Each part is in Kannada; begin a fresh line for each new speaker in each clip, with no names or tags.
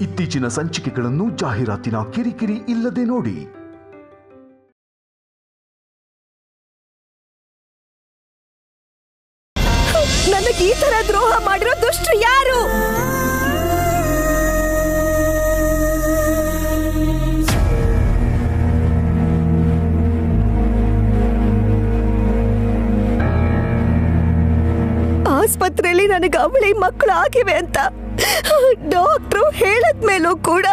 ಇತ್ತೀಚಿನ ಸಂಚಿಕೆಗಳನ್ನು ಜಾಹೀರಾತಿನ ಕಿರಿಕಿರಿ ಇಲ್ಲದೆ ನೋಡಿ.
ನನಗೆ ಈ ತರ ದ್ರೋಹ ಮಾಡಿರೋ ದುಷ್ಟರು ಯಾರು? ಆಸ್ಪತ್ರೆಯಲ್ಲಿ ನನಗೆ ಅವಳಿ ಮಕ್ಕಳು ಆಗಿವೆ ಅಂತ ಡಾಕ್ಟ್ರು ಹೇಳದ ಮೇಲೂ ಕೂಡ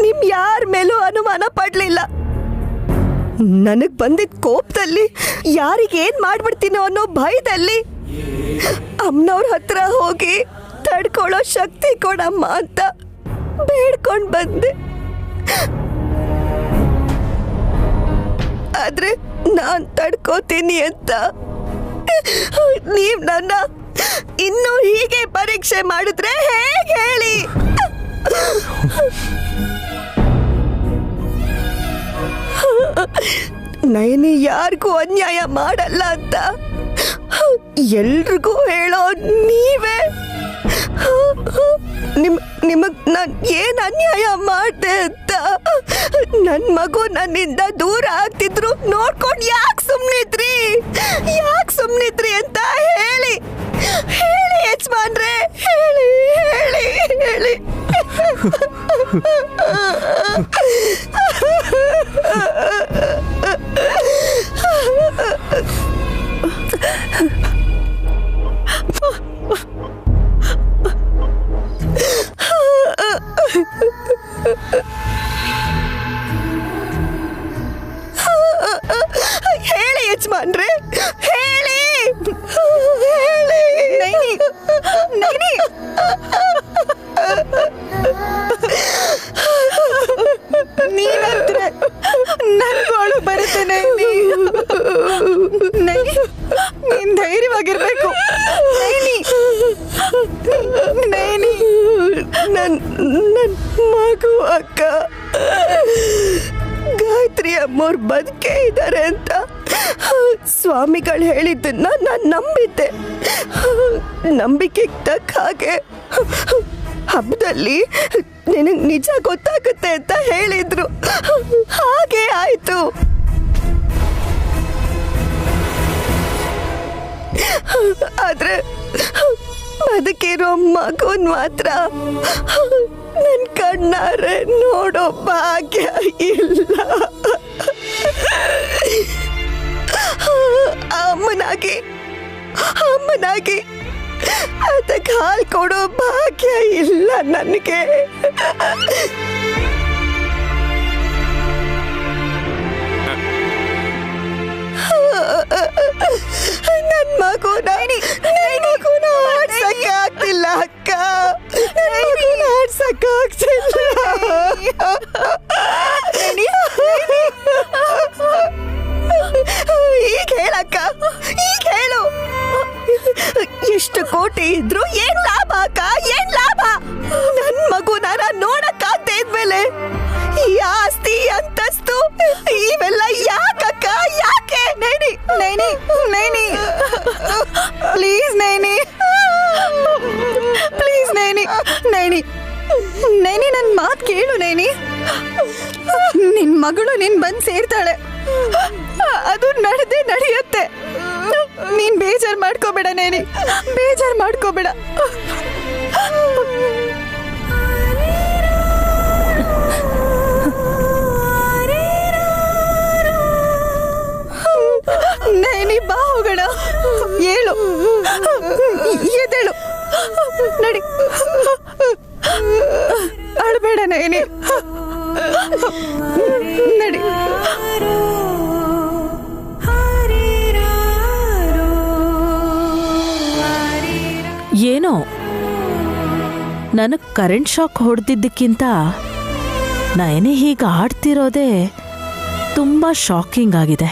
ನಿಮ್ ಯಾರ ಮೇಲೂ ಅನುಮಾನ ಪಡ್ಲಿಲ್ಲ. ನನಗ್ ಬಂದಿದ್ದ ಕೋಪದಲ್ಲಿ ಯಾರಿಗೇನ್ ಮಾಡ್ಬಿಡ್ತೀನೋ ಅನ್ನೋ ಭಯದಲ್ಲಿ ಅಮ್ಮನವ್ರ ಹತ್ರ ಹೋಗಿ ತಡ್ಕೊಳ್ಳೋ ಶಕ್ತಿ ಕೊಡಮ್ಮ ಅಂತ ಬೇಡ್ಕೊಂಡ್ ಬಂದೆ. ಆದ್ರೆ ನಾನ್ ತಡ್ಕೋತೀನಿ ಅಂತ ನೀವ್ ನನ್ನ ಇನ್ನು ಹೀಗೆ ಪರೀಕ್ಷೆ ಮಾಡಿದ್ರೆ ಹೇಗೆ ಹೇಳಿ? ನಯನಿ ಯಾರಿಗೂ ಅನ್ಯಾಯ ಮಾಡಲ್ಲ ಅಂತ ಎಲ್ರಿಗೂ ಹೇಳೋ ನೀವೇ ನಿಮಗ್ ನಾನ್ ಏನ್ ಅನ್ಯಾಯ ಮಾಡ್ದೆ ಅಂತ ನನ್ ಮಗು ನನ್ನಿಂದ ದೂರ ಆಗ್ತಿದ್ರು ನೋಡ್ಕೊಂಡು ಯಾಕೆ ಸುಮ್ನಿದ್ರಿ ಅಂತ ಹೇಳಿ ಹೇಳಿ ಯಜಮಾನ್ರೆ, ಹೇಳಿ ಹೇಳಿ ಹೇಳಿ. ಹೇಳಿ ಯಜಮಾನ್ರೆ, ಹೇಳಿ ಹೇಳಿ. ನೈನಿ ನೀನಂದ್ರೆ ನನ್ಗೋಳು ಬರುತ್ತೆ. ನೈನಿ ನೀನ್ ಧೈರ್ಯವಾಗಿರ್ಬೇಕು. ನೈನಿ ನನ್ ಮಗು ಅಕ್ಕ ಗಾಯತ್ರಿ ಅಮ್ಮೋರ್ ಬದುಕೇ ಇದ್ದಾರೆ ಅಂತ ಸ್ವಾಮಿಗಳು ಹೇಳಿದ್ದನ್ನ ನಾನು ನಂಬಿದ್ದೆ. ನಂಬಿಕೆಗೆ ತಕ್ಕ ಹಾಗೆ ಹಬ್ಬದಲ್ಲಿ ನಿನಗೆ ನಿಜ ಗೊತ್ತಾಗುತ್ತೆ ಅಂತ ಹೇಳಿದ್ರು. ಹಾಗೆ ಆಯ್ತು. ಆದ್ರೆ ಬದುಕಿರೋ ಮಗುನ್ ಮಾತ್ರ ನನ್ ಕಣ್ಣಾರೆ ನೋಡೋ ಭಾಗ್ಯ ಇಲ್ಲ. ಅಮ್ಮನಾಗಿ ಅದಕ್ಕೆ ಹಾಲು ಕೊಡೋ ಭಾಗ್ಯ ಇಲ್ಲ ನನಗೆ. ನನ್ ಮಗುನ ಆಡ್ಸಕ್ಕೆ ಆಗ್ತಿಲ್ಲ ಅಕ್ಕ, ಆಡ್ಸಕ್ಕೆ ಆಗ್ತಿಲ್ಲ. ಈಗ ಹೇಳಕ್ಕ, ಈಗ ಹೇಳು. ಎಷ್ಟು ಕೋಟಿ ಇದ್ರು ಏನ್ ಲಾಭ ಅಕ್ಕ, ಏನ್ ಲಾಭ? ನನ್ ಮಗುನ ನೋಡಕ್ಕಾಗ್ದೇ ಇದ್ಮೇಲೆ ಈ ಆಸ್ತಿ ಅಂತಸ್ತು ಇವೆಲ್ಲ ಯಾಕಕ್ಕ, ಯಾಕೆ? ನೈನಿ ಪ್ಲೀಸ್ ನೈನಿ ನನ್ ಮಾತ್ ಕೇಳು. ನಿನ್ ಮಗಳು ನಿನ್ ಬಂದ್ ಸೇರ್ತಾಳೆ, ಅದು ನಡೆಯುತ್ತೆ. ನೀನ್ ಬೇಜಾರ್ ಮಾಡ್ಕೋಬೇಡ ನೈನಿ, ಬೇಜಾರ್ ಮಾಡ್ಕೋಬೇಡ. ನೈನಿ ಬಾ ಹೋಗೋಣ, ಹೇಳು, ಎದ್ದೇಳು, ನಡಿ, ಅಳ್ಬೇಡ ನೈನಿ, ನಡಿ.
ಏನೋ ನನಗೆ ಕರೆಂಟ್ ಶಾಕ್ ಹೊಡೆದಿದ್ದಕ್ಕಿಂತ ನಯನಿ ಹೀಗೆ ಆಡ್ತಿರೋದೇ ತುಂಬ ಶಾಕಿಂಗ್ ಆಗಿದೆ.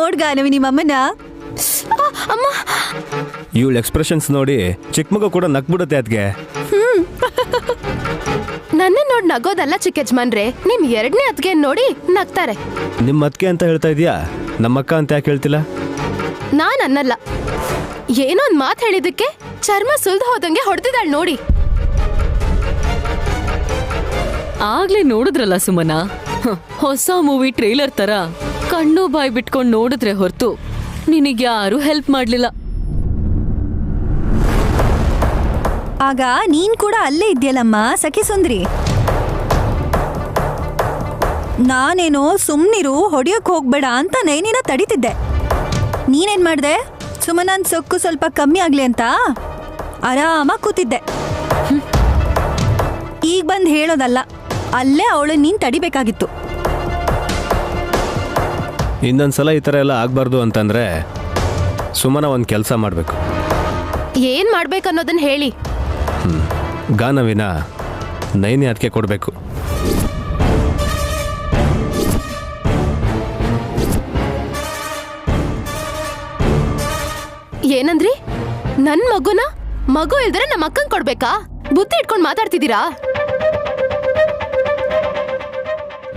ನೋಡ್ಗಾನವಿ ನಿಮ್ಮಮ್ಮನ.
ಅಮ್ಮ,
ಇವಳ ಎಕ್ಸ್ಪ್ರೆಷನ್ಸ್ ನೋಡಿ ಚಿಕ್ಕ ಮಗು ಕೂಡ ನಕ್ಬಿಡುತ್ತೆ ಅದ್ಗೆ.
ನನ್ನೇ ನೋಡ್ ನಗೋದಲ್ಲ ಚಿಕ್ಕ ಯಜಮಾನ್ರೆ, ನಿಮ್ ಎರಡನೇ ಅತ್ಗೆ ನೋಡಿ ನಗ್ತಾರೆ.
ನಿಮ್ಮ ಅತ್ಗೆ ಅಂತ ಹೇಳ್ತಾ ಇದೀಯಾ, ನಮ್ಮಕ್ಕ ಅಂತ ಯಾಕೆ ಹೇಳ್ತಿಲ್ಲ?
ನಾನ್ ಅನ್ನಲ್ಲ, ಏನೋ ಒಂದ್ ಮಾತು ಹೇಳಿದಕ್ಕೆ ಚರ್ಮ ಸುಲ್ದು ಹೋದಂಗೆ ಹೊಡೆದಿದ್ದಾಳ್ ನೋಡಿ.
ಆಗ್ಲೇ ನೋಡಿದ್ರಲ್ಲ ಸುಮನ, ಹೊಸ ಮೂವಿ ಟ್ರೈಲರ್ ತರ ಕಣ್ಣು ಬಾಯಿ ಬಿಟ್ಕೊಂಡು ನೋಡಿದ್ರೆ ಹೊರತು ನಿನಗೆ ಯಾರು ಹೆಲ್ಪ್ ಮಾಡ್ಲಿಲ್ಲ.
ಆಗ ನೀನ್ ಕೂಡ ಅಲ್ಲೇ ಇದ್ಯಲ್ಲಮ್ಮ ಸಖಿ ಸುಂದ್ರಿ. ನಾನೇನೋ ಸುಮ್ನಿರು, ಹೊಡಿಯೋಕ್ ಹೋಗ್ಬೇಡ ಅಂತ ನೈನಿನ ತಡಿತಿದ್ದೆ. ನೀನೇನ್ ಮಾಡ್ದೆ? ಸುಮನನ್ ಸೊಕ್ಕು ಸ್ವಲ್ಪ ಕಮ್ಮಿ ಆಗ್ಲಿ ಅಂತ ಆರಾಮಾಗಿ ಕೂತಿದ್ದೆ. ಈಗ ಬಂದ್ ಹೇಳೋದಲ್ಲ, ಅಲ್ಲೇ ಅವಳು ನೀನ್ ತಡಿಬೇಕಾಗಿತ್ತು.
ಇನ್ನೊಂದ್ಸಲ ಈ ಥರ ಎಲ್ಲ ಆಗ್ಬಾರ್ದು ಅಂತಂದ್ರೆ ಸುಮನ ಒಂದು ಕೆಲಸ ಮಾಡಬೇಕು.
ಏನ್ ಮಾಡ್ಬೇಕನ್ನೋದನ್ನ ಹೇಳಿ.
ಗಾನವಿನ ನೈನಿ ಅದಕ್ಕೆ ಕೊಡಬೇಕು.
ಏನಂದ್ರಿ? ನನ್ ಮಗು ಇಲ್ದ್ರೆ ನಮ್ಮ ಅಕ್ಕಂಗ್ ಕೊಡ್ಬೇಕಾ? ಬುದ್ಧಿ ಇಟ್ಕೊಂಡ್ ಮಾತಾಡ್ತಿದ್ದೀರಾ?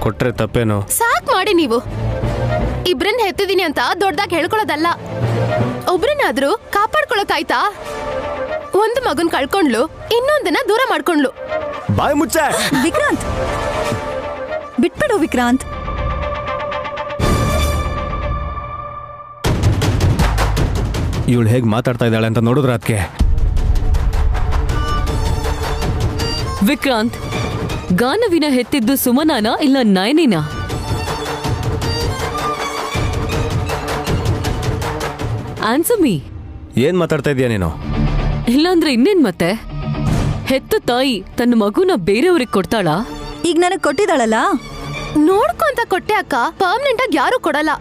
ಕೊಟ್ರೆ ತಪ್ಪೇನು?
ಸಾಕ್ ಮಾಡಿ ನೀವು. ಇಬ್ರನ್ನ ಹೆತ್ತಿದೀನಿ ಅಂತ ದೊಡ್ಡದಾಗಿ ಹೇಳ್ಕೊಳ್ಳೋದಲ್ಲ, ಒಬ್ರನ್ನಾದ್ರೂ ಕಾಪಾಡ್ಕೊಳಕಾಯ್ತಾ? ಒಂದು ಮಗನ್ ಕಳ್ಕೊಂಡ್ಲು, ಇನ್ನೊಂದನ್ನ ದೂರ ಮಾಡ್ಕೊಂಡ್ಲು.
ಬಾಯ್ ಮುಚ್ಚೆ
ವಿಕ್ರಾಂತ್, ಬಿಟ್ಬಿಡು ವಿಕ್ರಾಂತ್.
ಇವಳು ಹೇಗೆ ಮಾತಾಡ್ತಾ ಇದ್ದಾಳೆ ಅಂತ ನೋಡಿದ್ರ ಅದಕ್ಕೆ.
ವಿಕ್ರಾಂತ್, ಗಾನವಿನ ಹೆತ್ತಿದ್ದು ಸುಮನಾನ ಇಲ್ಲ ನಯನಿನ? Answer me.
ಏನ್ ಮಾತಾಡ್ತಾ ಇದೀಯ ನೀನು?
ಇಲ್ಲಾಂದ್ರೆ ಇನ್ನೇನ್ ಮತ್ತೆ? ಹೆತ್ತ ತಾಯಿ ತನ್ನ ಮಗುನ ಬೇರೆಯವ್ರಿಗೆ ಕೊಡ್ತಾಳಾ?
ಈಗ ನನಗ್ ಕೊಟ್ಟಿದ್ದಾಳಲ್ಲ.
ನೋಡ್ಕೊಂತ ಕೊಟ್ಟೆ ಅಕ್ಕ, ಪರ್ಮನೆಂಟ್ ಆಗಿ ಯಾರು ಕೊಡಲ್ಲ.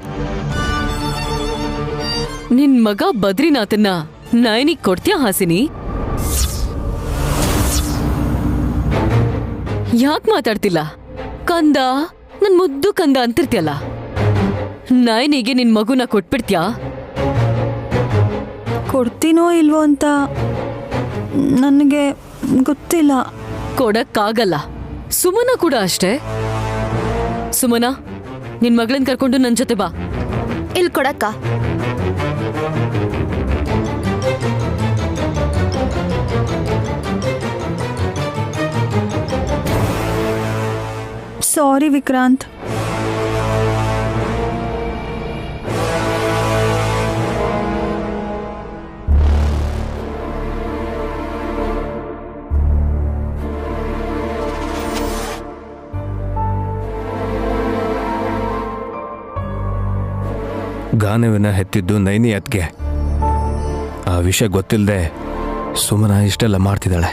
ನಿನ್ ಮಗ ಬದ್ರಿನಾಥನ್ನ ನಯನಿಗ್ ಕೊಡ್ತೀಯ ಹಾಸಿನಿ? ಯಾಕ್ ಮಾತಾಡ್ತಿಲ್ಲ? ಕಂದ, ನನ್ ಮುದ್ದು ಕಂದ ಅಂತಿರ್ತಿಯಲ್ಲ, ನಯನಿಗೆ ನಿನ್ ಮಗುನ ಕೊಟ್ಬಿಡ್ತ್ಯಾ?
ಕೊಡ್ತೀನೋ ಇಲ್ವೋ ಅಂತ ನನಗೆ ಗೊತ್ತಿಲ್ಲ.
ಕೊಡಕ್ಕಾಗಲ್ಲ. ಸುಮನ ಕೂಡ ಅಷ್ಟೇ. ಸುಮನ, ನಿನ್ ಮಗಳನ್ ಕರ್ಕೊಂಡು ನನ್ ಜೊತೆ ಬಾ.
ಇಲ್ ಕೊಡಕ್ಕ.
ಸಾರಿ ವಿಕ್ರಾಂತ್.
ಗಾನವಿನ ಹೆತ್ತಿದ್ದು ನೈನಿ ಅತ್ಗೆ. ಆ ವಿಷಯ ಗೊತ್ತಿಲ್ಲದೆ ಸುಮನ ಇಷ್ಟೆಲ್ಲ ಮಾಡ್ತಿದ್ದಾಳೆ.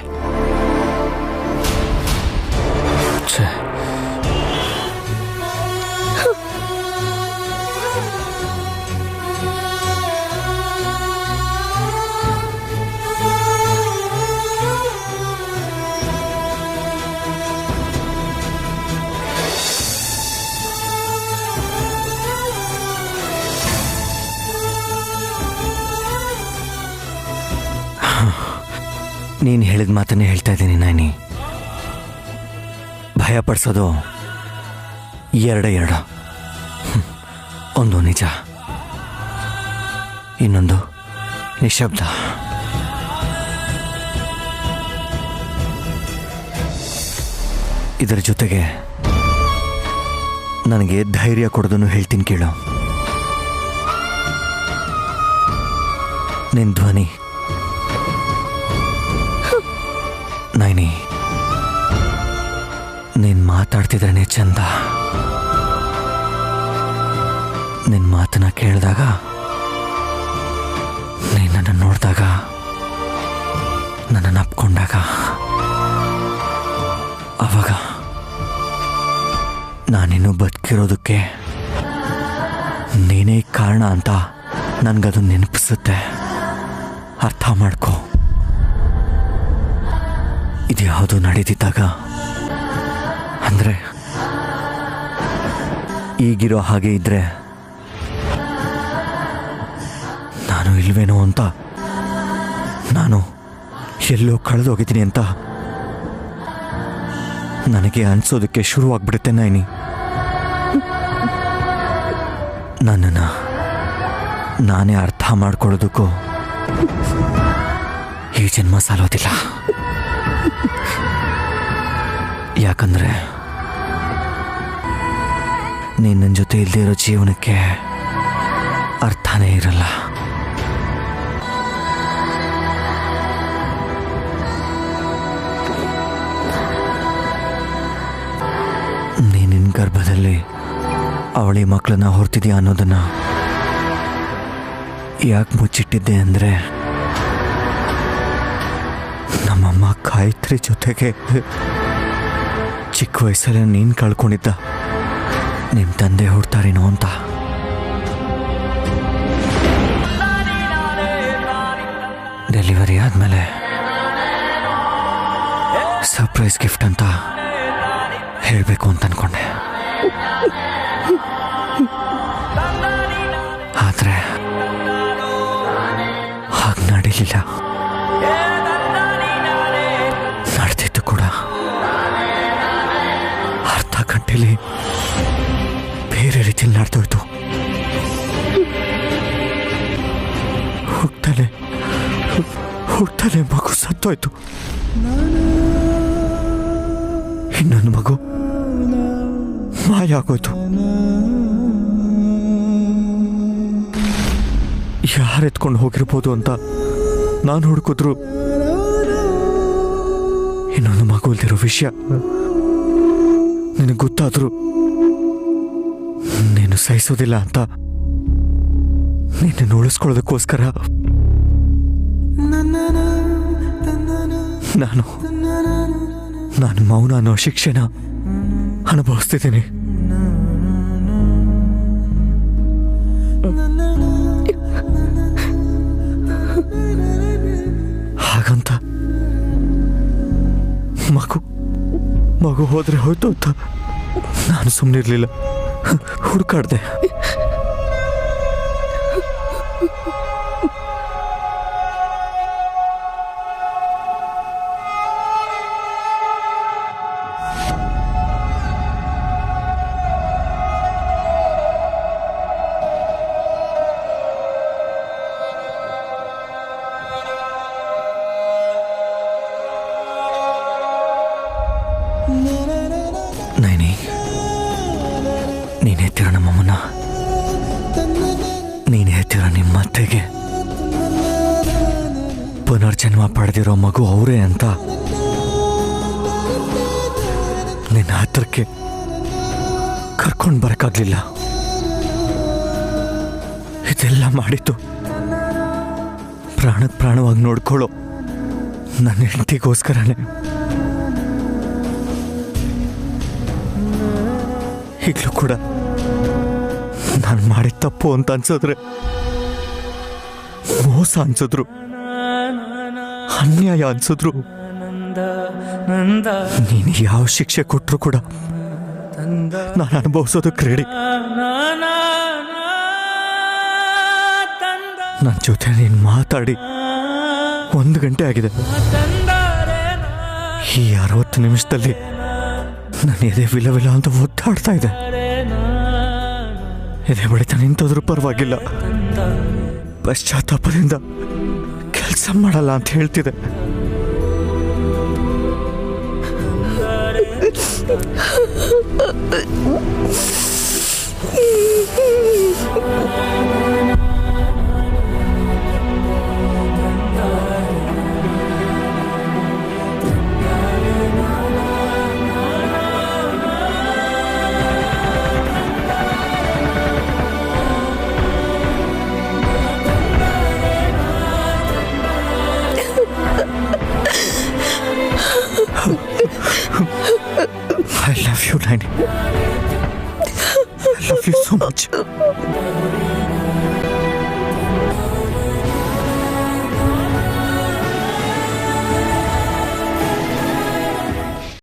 ನೀನು ಹೇಳಿದ ಮಾತನ್ನೇ ಹೇಳ್ತಾ ಇದ್ದೀನಿ ನೈನಿ. ಭಯ ಪಡಿಸೋದು ಎರಡು. ಒಂದು ನಿಜ, ಇನ್ನೊಂದು ನಿಶಬ್ದ. ಇದರ ಜೊತೆಗೆ ನನಗೆ ಧೈರ್ಯ ಕೊಡೋದನ್ನು ಹೇಳ್ತೀನಿ ಕೇಳು. ನಿನ್ನ ಧ್ವನಿ ನೈನಿ, ನೀನು ಮಾತಾಡ್ತಿದ್ರೇನೆ ಚಂದ. ನಿನ್ನ ಮಾತನ್ನ ಕೇಳಿದಾಗ, ನೀನು ನನ್ನ ನೋಡಿದಾಗ, ನನ್ನನ್ನು ಅಪ್ಕೊಂಡಾಗ, ಆವಾಗ ನಾನಿನ್ನೂ ಬದುಕಿರೋದಕ್ಕೆ ನೀನೇ ಕಾರಣ ಅಂತ ನನಗದು ನೆನಪಿಸುತ್ತೆ. ಅರ್ಥ ಮಾಡ್ಕೋ. ಇದು ಯಾವುದು ನಡೀತಿದ್ದಾಗ, ಅಂದರೆ ಈಗಿರೋ ಹಾಗೆ ಇದ್ರೆ ಇಲ್ವೇನೋ ಅಂತ, ನಾನು ಎಲ್ಲೋ ಕಳೆದೋಗಿದ್ದೀನಿ ಅಂತ ನನಗೆ ಅನ್ಸೋದಕ್ಕೆ ಶುರುವಾಗ್ಬಿಡುತ್ತೆ ನೈನಿ. ನನ್ನನ್ನು ನಾನೇ ಅರ್ಥ ಮಾಡ್ಕೊಳ್ಳೋದಕ್ಕೂ ಈ ಜನ್ಮ ಸಾಲೋದಿಲ್ಲ. ಯಾಕಂದ್ರೆ ನೀನು ನನ್ನ ಜೊತೆ ಇಲ್ಲದೆ ಇರೋ ಜೀವನಕ್ಕೆ ಅರ್ಥನೇ ಇರಲ್ಲ. ನೀನಿನ ಗರ್ಭದಲ್ಲಿ ಅವಳಿ ಮಕ್ಕಳನ್ನ ಹೊರ್ತಿದ್ಯಾ ಅನ್ನೋದನ್ನ ಯಾಕೆ ಮುಚ್ಚಿಟ್ಟಿದ್ದೆ ಅಂದರೆ, ನಮ್ಮಮ್ಮ ಗಾಯತ್ರಿ ಜೊತೆಗೆ ಚಿಕ್ಕ ವಯಸ್ಸಲ್ಲೇ ನೀನು ಕಳ್ಕೊಂಡಿದ್ದ ನಿಮ್ಮ ತಂದೆ ಹುಡ್ತಾರೇನೋ ಅಂತ. ಡೆಲಿವರಿ ಆದಮೇಲೆ ಸರ್ಪ್ರೈಸ್ ಗಿಫ್ಟ್ ಅಂತ ಹೇಳಬೇಕು ಅಂತ ಅನ್ಕೊಂಡೆ. ಆದರೆ ಹಾಗೆ ನಡೀಲಿಲ್ಲ. ನಡೆದಿತ್ತು ಕೂಡ ಅರ್ಧ ಗಂಟೆಲಿ ಬೇರೆ ರೀತಿಯಲ್ಲಿ ನಡೆದೋಯ್ತು. ಹುಟ್ಟಲೆ ಮಗು ಸತ್ತೋಯ್ತು. ಇನ್ನೊಂದು ಮಗು ಮಾಯ ಆಗೋಯ್ತು. ಯಾರು ಎತ್ಕೊಂಡು ಹೋಗಿರ್ಬೋದು ಅಂತ ನಾನು ಹುಡುಕಿದ್ರು ಇನ್ನೊಂದು ಮಗು ಇಲ್ದಿರೋ ವಿಷಯ ನಿನಗೆ ಗೊತ್ತಾದ್ರು ನೀನು ಸಹಿಸೋದಿಲ್ಲ ಅಂತ ನಿನ್ನನ್ನು ಉಳಿಸ್ಕೊಳ್ಳೋದಕ್ಕೋಸ್ಕರ ನಾನು ಮೌನ ಅನ್ನೋ ಶಿಕ್ಷೆನ ಅನುಭವಿಸ್ತಿದ್ದೀನಿ. ಹಾಗಂತ ಮಗು ಹೋದ್ರೆ ಹೋಯ್ತು ಅಂತ ನಾನು ಸುಮ್ಮನಿರ್ಲಿಲ್ಲ, ಹುಡುಕಾಡ್ದೆ. ನೈನಿ, ನೀನು ಹೆತ್ತಿರೋ ನಮ್ಮಮ್ಮನ, ನೀನು ಹೆತ್ತಿರೋ ನಿಮ್ಮ ಅತ್ತೆಗೆ ಪುನರ್ಜನ್ಮ ಪಡೆದಿರೋ ಮಗು ಅವರೇ ಅಂತ ನಿನ್ನ ಹತ್ರಕ್ಕೆ ಕರ್ಕೊಂಡು ಬರಕ್ಕಾಗ್ಲಿಲ್ಲ. ಇದೆಲ್ಲ ಮಾಡಿದ್ದು ಪ್ರಾಣವಾಗಿ ನೋಡ್ಕೊಳ್ಳೋ ನನ್ನ ಹೆಂಡತಿಗೋಸ್ಕರನೇ. ಈಗಲೂ ಕೂಡ ನಾನು ಮಾಡಿದ ತಪ್ಪು ಅಂತ ಅನ್ಸಿದ್ರೆ, ಮೋಸ ಅನ್ಸಿದ್ರು, ಅನ್ಯಾಯ ಅನ್ಸಿದ್ರು, ನೀನು ಯಾವ ಶಿಕ್ಷೆ ಕೊಟ್ಟರು ಕೂಡ ನಾನು ಅನುಭವಿಸೋದಕ್ಕೆ ರೆಡಿ. ನನ್ನ ಜೊತೆ ನೀನು ಮಾತಾಡಿ 1 ಗಂಟೆ ಆಗಿದೆ. ಈ 60 ನಿಮಿಷದಲ್ಲಿ ನನ್ನ ಎದೆ ವಿಲವಿಲ ಅಂತ ಒದ್ದಾಡ್ತಾ ಇದೆ. ಎದೆ ಬಡಿತ ನಿಂತೋದ್ರೂ ಪರವಾಗಿಲ್ಲ, ಪಶ್ಚಾತ್ತಾಪದಿಂದ ಕೆಲಸ ಮಾಡಲ್ಲ ಅಂತ ಹೇಳ್ತಿದೆ. I love you, Nani. I love you so much.